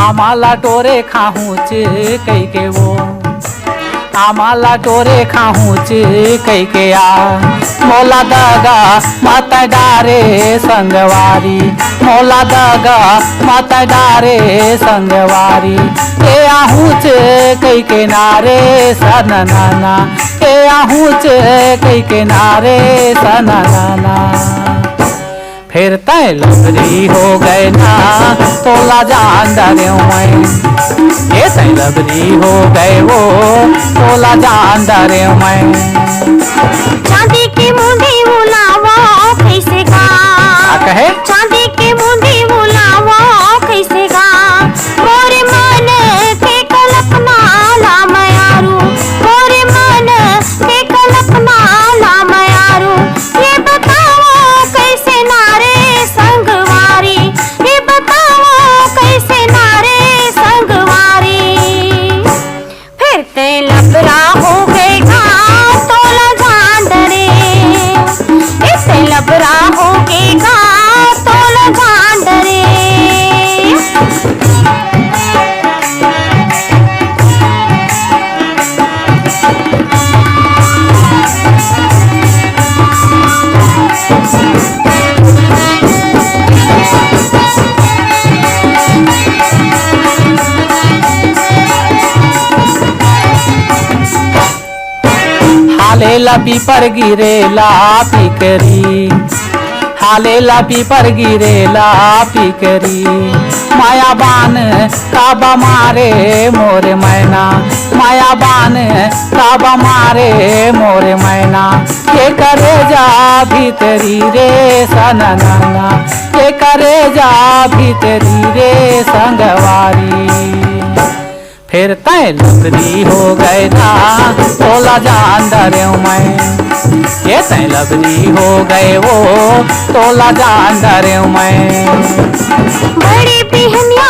आम्हाला टोरे खाहूच कई के वो आम्हाला टोरे खाहूच कई के आ मोला दगा मत डारे संगवारी मोला दगा मत डारे संगवारी ए आहूच कई के नारे सननाना ए आहूच कई के नारे सननाना फिर तय लबरी हो गए ना तोला जान डरे मैं ये तय लबरी हो गए वो तोला जान डरे मैं चांदी की मुंदी बुलावा कैसे गा कहे चांदी की मुंदी बुलावा कैसे गा मोरे मन के कल्पना ला मयारू मोरे मन के कल्पना ला मयारू ये बताओ कैसे नारे संगवारी ये बताओ कैसे नारे संगवारी फिर ते लबरा हो गएगा तोला जान डरे इससे लबरा हो गएगा तोला जान डरे हालेला पीपर गिरेला पिकरी हालेला पीपर गिरेला पिकरी मायाबान काबा मारे मोरे मैना मायाबान काबा मारे मोरे मैना ये करे जा भीतरी रे सननाना ये करे जा भीतरी रे संगवारी फिर तय लबरी हो गए ना तोला जान डरे मैं ये तय लबरी हो गए वो तोला जान डरे मैं बड़ी बिहनिया